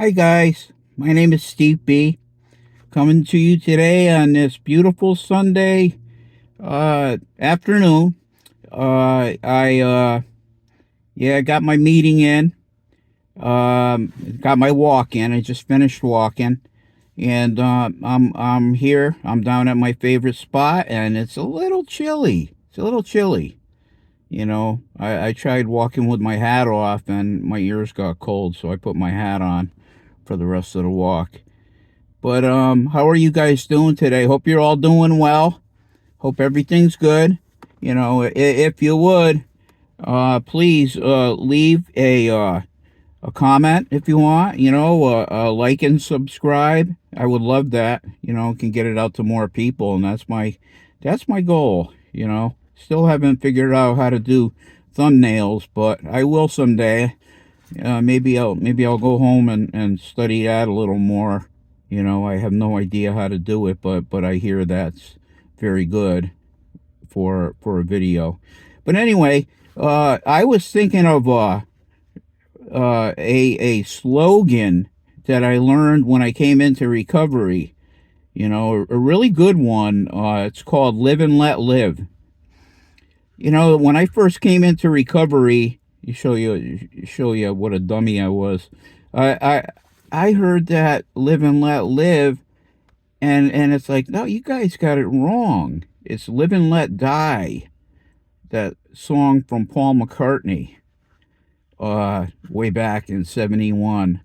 Hi guys, my name is Steve B. Coming to you today on this beautiful Sunday afternoon. I got my meeting in. Got my walk in. I just finished walking, and I'm here. I'm down at my favorite spot, and it's a little chilly. It's a little chilly. I tried walking with my hat off, and my ears got cold, so I put my hat on for the rest of the walk. But how are you guys doing today? Hope you're all doing well. Hope everything's good. If you would, please leave a comment if you want. Like and subscribe. I would love that. Can get it out to more people, and that's my goal. Still haven't figured out how to do thumbnails, but I will someday. Maybe I'll go home and study that a little more. I have no idea how to do it, but I hear that's very good for a video. But anyway, I was thinking of a slogan that I learned when I came into recovery. A really good one. It's called "Live and Let Live." When I first came into recovery, show you what a dummy I was. I I heard that "Live and Let Live," and it's like, no, you guys got it wrong. It's "Live and Let Die." That song from Paul McCartney, way back in '71.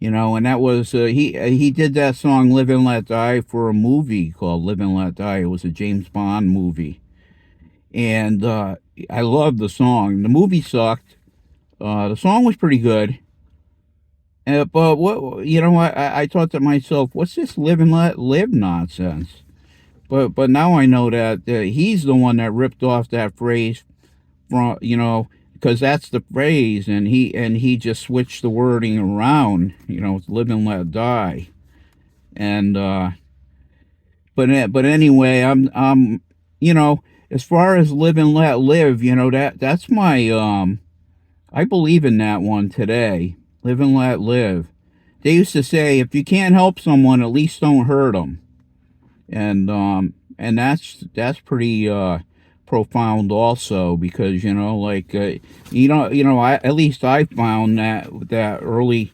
And that was he did that song "Live and Let Die" for a movie called "Live and Let Die." It was a James Bond movie, and I loved the song. The movie sucked. The song was pretty good. But I thought to myself, what's this "Live and Let Live" nonsense? But now I know that he's the one that ripped off that phrase from because that's the phrase, and he just switched the wording around. It's "Live and Let Die," and but anyway, I'm as far as "Live and Let Live," that's my I believe in that one today. Live and let live. They used to say, if you can't help someone, at least don't hurt them, and that's pretty profound also, because like I at least I found that early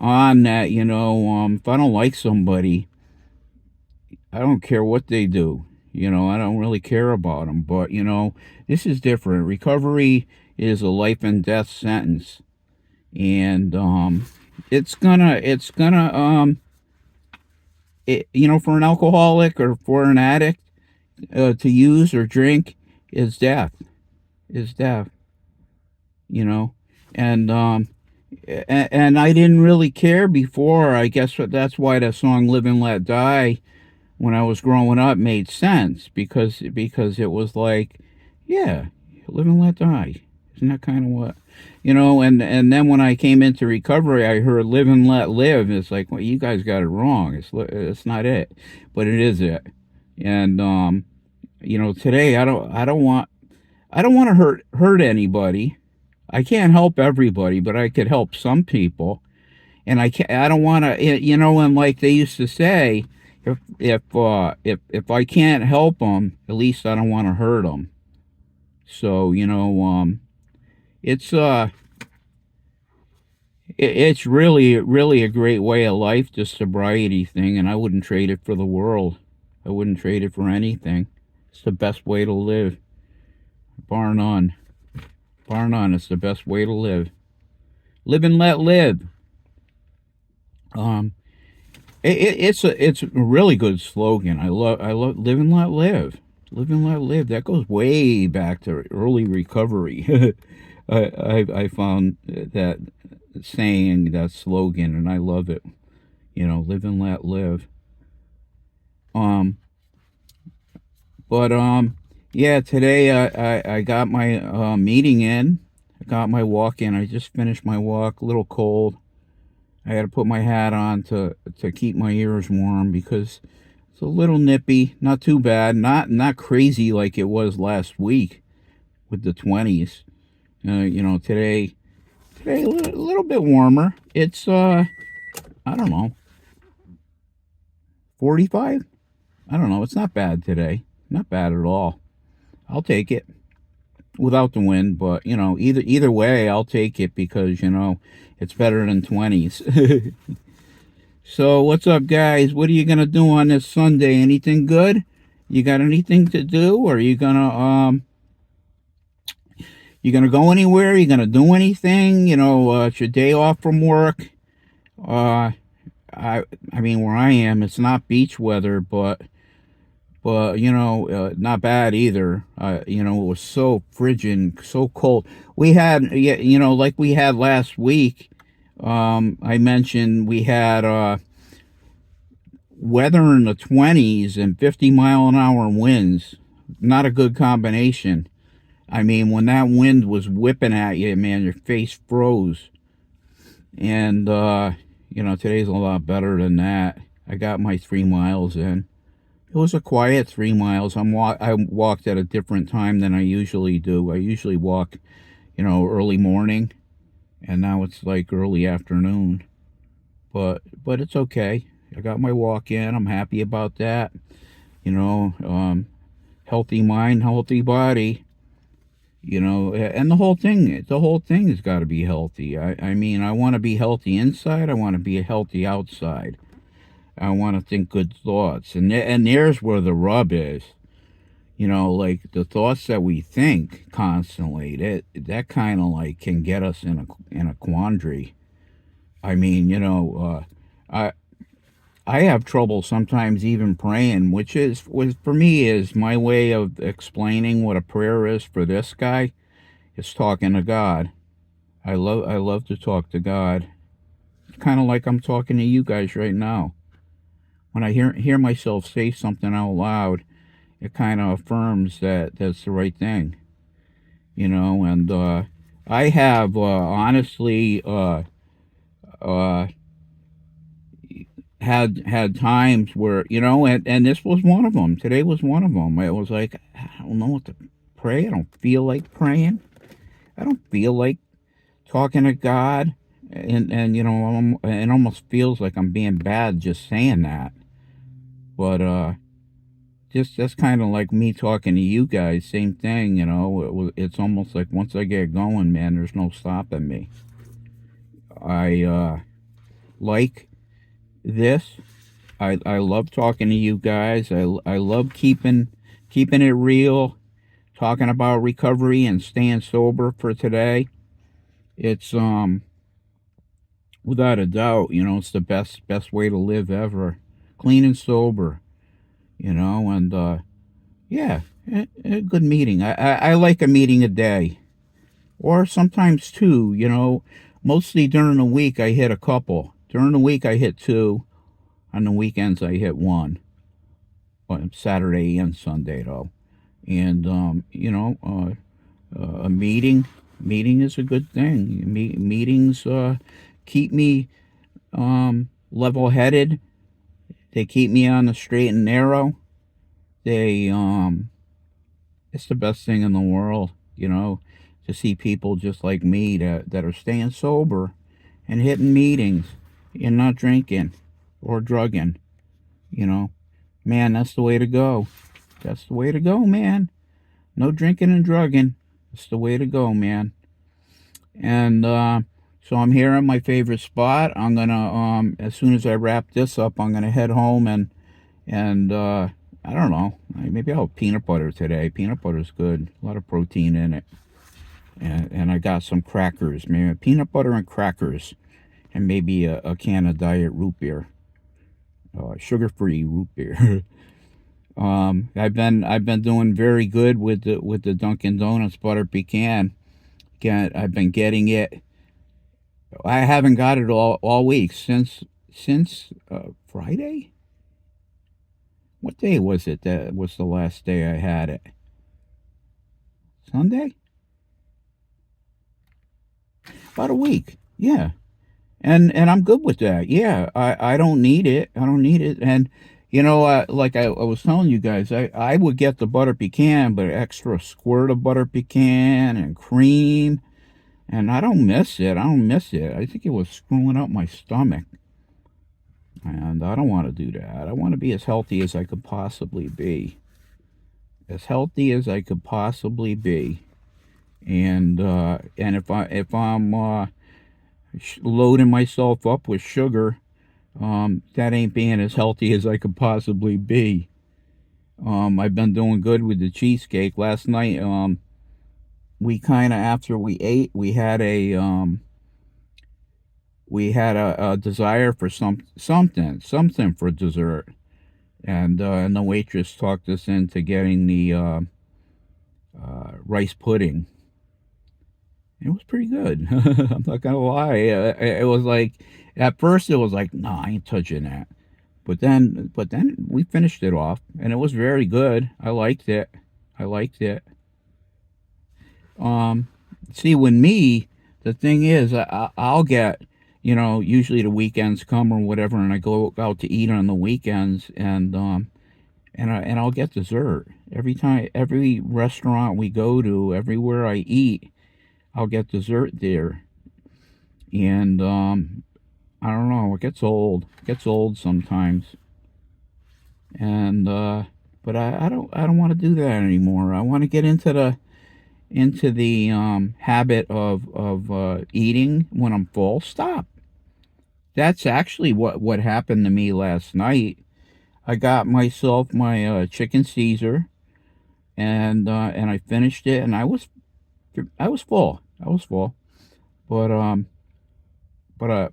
on that if I don't like somebody, I don't care what they do. I don't really care about them. But this is different. Recovery is a life and death sentence, and for an alcoholic or for an addict to use or drink is death. Is death. You know, and and I didn't really care before. I guess that's why the song "Live and Let Die" when I was growing up made sense, because it was like, yeah, live and let die. Isn't that kind of what and then when I came into recovery, I heard "Live and Let Live." It's like, well, you guys got it wrong. It's not it, but it is it. And today I don't want to hurt anybody. I can't help everybody, but I could help some people. And I don't want to, and like they used to say, if I can't help them, at least I don't want to hurt them. So it's it's really a great way of life, this sobriety thing, and I wouldn't trade it for the world. I wouldn't trade it for anything. It's the best way to live, bar none. Bar none. It's the best way to live. Live and let live. Um, it's a really good slogan. I love "Live and Let Live." Live and let live. That goes way back to early recovery. I found that saying, that slogan, and I love it. Live and let live. Um, but yeah. Today I got my meeting in. I got my walk in. I just finished my walk. A little cold. I had to put my hat on to keep my ears warm, because it's a little nippy. Not too bad. Not crazy like it was last week with the 20s. Today Today a little bit warmer. It's I don't know, 45. I don't know. It's not bad today. Not bad at all. I'll take it without the wind, but either way, I'll take it because it's better than 20s. So what's up, guys? What are you gonna do on this Sunday? Anything good? You got anything to do, or you gonna go anywhere? You gonna do anything? It's your day off from work. Uh, I mean, where I am, it's not beach weather, but not bad either. It was so frigid, so cold. We had, yeah, like we had last week. I mentioned we had weather in the 20s and 50-mile-an-hour winds. Not a good combination. I mean, when that wind was whipping at you, man, your face froze. And today's a lot better than that. I got my 3 miles in. It was a quiet 3 miles. I walked at a different time than I usually do. I usually walk, early morning, and now it's like early afternoon. But it's okay. I got my walk in. I'm happy about that. Healthy mind, healthy body. And the whole thing has got to be healthy. I mean, I want to be healthy inside. I want to be healthy outside. I want to think good thoughts, and there's where the rub is. Like the thoughts that we think constantly, that kind of like can get us in a quandary. I mean, I have trouble sometimes even praying, which for me is my way of explaining what a prayer is for this guy. It's talking to God. I love to talk to God. It's kind of like I'm talking to you guys right now. When I hear myself say something out loud, it kind of affirms that that's the right thing, And I have honestly had times where and this was one of them. Today was one of them. It was like, I don't know what to pray. I don't feel like praying. I don't feel like talking to God, and it almost feels like I'm being bad just saying that. But just that's kind of like me talking to you guys. Same thing, It's almost like once I get going, man, there's no stopping me. I like this. I love talking to you guys. I love keeping it real, talking about recovery and staying sober for today. It's without a doubt, it's the best way to live ever. Clean and sober, and yeah, a good meeting. I like a meeting a day, or sometimes two. Mostly during the week I hit a couple. During the week I hit two. On the weekends I hit one. On Saturday and Sunday though, and a meeting is a good thing. Meetings keep me level headed. They keep me on the straight and narrow. They it's the best thing in the world, to see people just like me that are staying sober and hitting meetings and not drinking or drugging. Man, that's the way to go. That's the way to go, man. No drinking and drugging. That's the way to go, man. And so I'm here at my favorite spot. I'm gonna as soon as I wrap this up, I'm gonna head home and I don't know. Maybe I'll have peanut butter today. Peanut butter's good. A lot of protein in it. And I got some crackers. Maybe peanut butter and crackers. And maybe a can of diet root beer. Sugar-free root beer. I've been doing very good with the Dunkin' Donuts butter pecan. I've been getting it. I haven't got it all week since Friday. What day was it that was the last day I had it? Sunday? About a week. Yeah. And I'm good with that. Yeah. I don't need it. I don't need it. And like I was telling you guys, I would get the butter pecan, but extra squirt of butter pecan and cream And I don't miss it. I don't miss it. I think it was screwing up my stomach. And I don't want to do that. I want to be as healthy as I could possibly be. As healthy as I could possibly be. And if I'm loading myself up with sugar, that ain't being as healthy as I could possibly be. I've been doing good with the cheesecake. Last night, we kind of, after we ate, we had a desire for something for dessert, and the waitress talked us into getting the rice pudding. It was pretty good. I'm not gonna lie. It was like, at first it was like, no, I ain't touching that. But then we finished it off, and it was very good. I liked it. I liked it. Um, See, with me, the thing is, I'll get, usually the weekends come or whatever, and I go out to eat on the weekends, and I'll get dessert every time. Every restaurant we go to, everywhere I eat, I'll get dessert there, and I don't know. It gets old. It gets old sometimes, and but I don't want to do that anymore. I want to get into the habit of eating when I'm full. Stop. That's actually what happened to me last night. I got myself my chicken Caesar, and I finished it, and I was full. I was full, but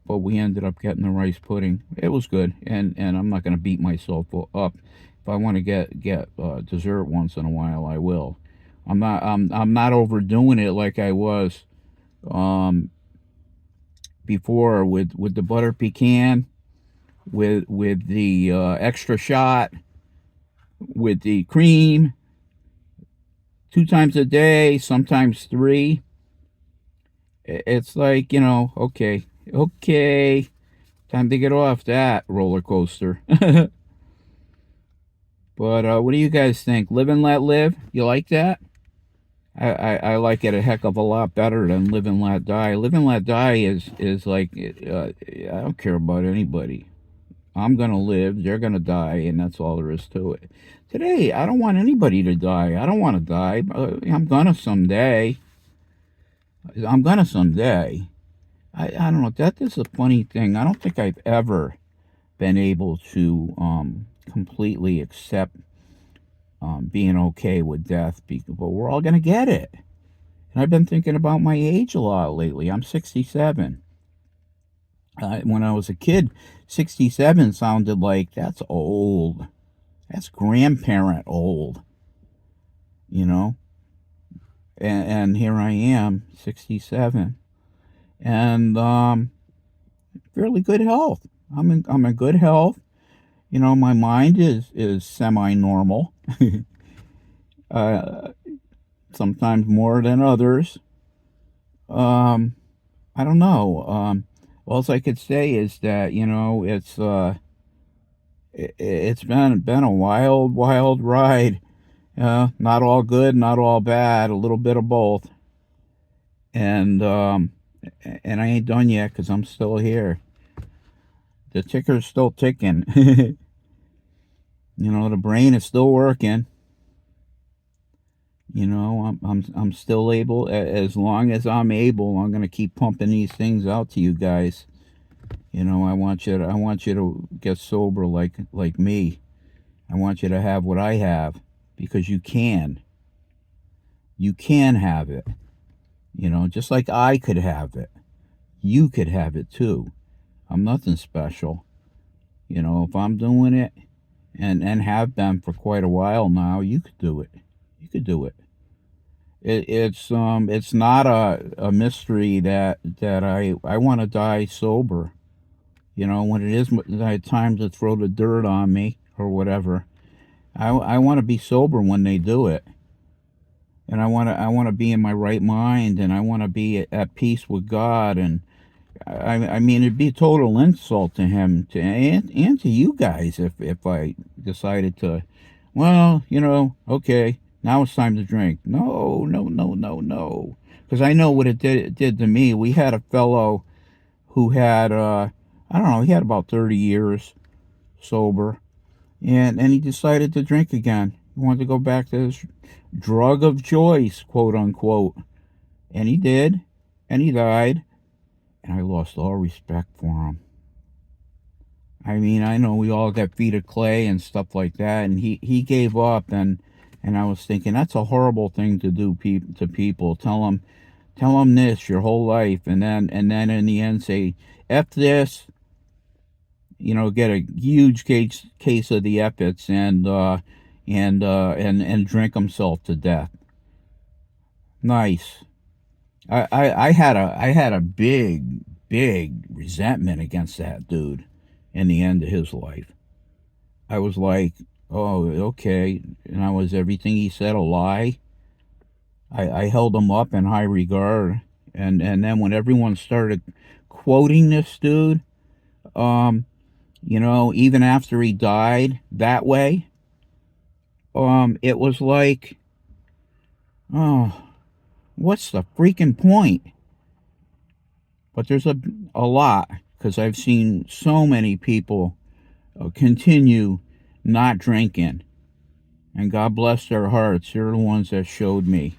but we ended up getting the rice pudding. It was good, and I'm not gonna beat myself up. If I want to get dessert once in a while, I will. I'm not overdoing it like I was um, before with the butter pecan, with the extra shot, with the cream, 2 times a day, sometimes three. It's like, okay, okay, time to get off that roller coaster. But what do you guys think? Live and let live. You like that? I like it a heck of a lot better than live and let die. Live and let die is like, I don't care about anybody. I'm gonna live, they're gonna die, and that's all there is to it. Today, I don't want anybody to die. I don't want to die. I'm gonna someday. I'm gonna someday. I don't know. That is a funny thing. I don't think I've ever been able to completely accept being okay with death, but we're all gonna get it. And I've been thinking about my age a lot lately. I'm 67. When I was a kid, 67 sounded like that's old. That's grandparent old, you know? And here I am, 67. And fairly good health. I'm in good health. My mind is semi normal. uh, Sometimes more than others. Um, I don't know. All I could say is that it's been a wild, wild ride. Not all good, not all bad. A little bit of both. And I ain't done yet because I'm still here. The ticker's still ticking. The brain is still working. I'm still able. As long as I'm able, I'm gonna keep pumping these things out to you guys. I want you to get sober like me. I want you to have what I have, because you can. You can have it. Just like I could have it. You could have it too. I'm nothing special. If I'm doing it, and have been for quite a while now, you could do it. You could do it. It's not a mystery that I want to die sober. When it is time to throw the dirt on me or whatever, I want to be sober when they do it. And I want to be in my right mind, and I want to be at peace with God. And I mean, it'd be a total insult to him, and to you guys, if I decided to, well, okay, now it's time to drink. No, no, no, no, no. because I know what it did to me. We had a fellow who had, I don't know, he had about 30 years sober, and he decided to drink again. He wanted to go back to his drug of choice, quote unquote. And he did, and he died, and I lost all respect for him. I mean, I know we all got feet of clay and stuff like that, and he gave up, and I was thinking that's a horrible thing to do to people. Tell them this your whole life, and then in the end say f this, get a huge case of the Epits and drink himself to death. Nice. I had a big resentment against that dude in the end of his life. I was like, oh, okay. And I was everything he said a lie. I held him up in high regard. And then when everyone started quoting this dude, even after he died that way, it was like, oh, what's the freaking point? But there's a lot, because I've seen so many people continue not drinking. And God bless their hearts. They're the ones that showed me.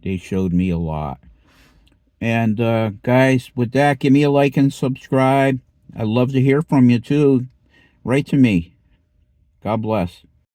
They showed me a lot. And guys, with that, give me a like and subscribe. I'd love to hear from you too. Write to me. God bless.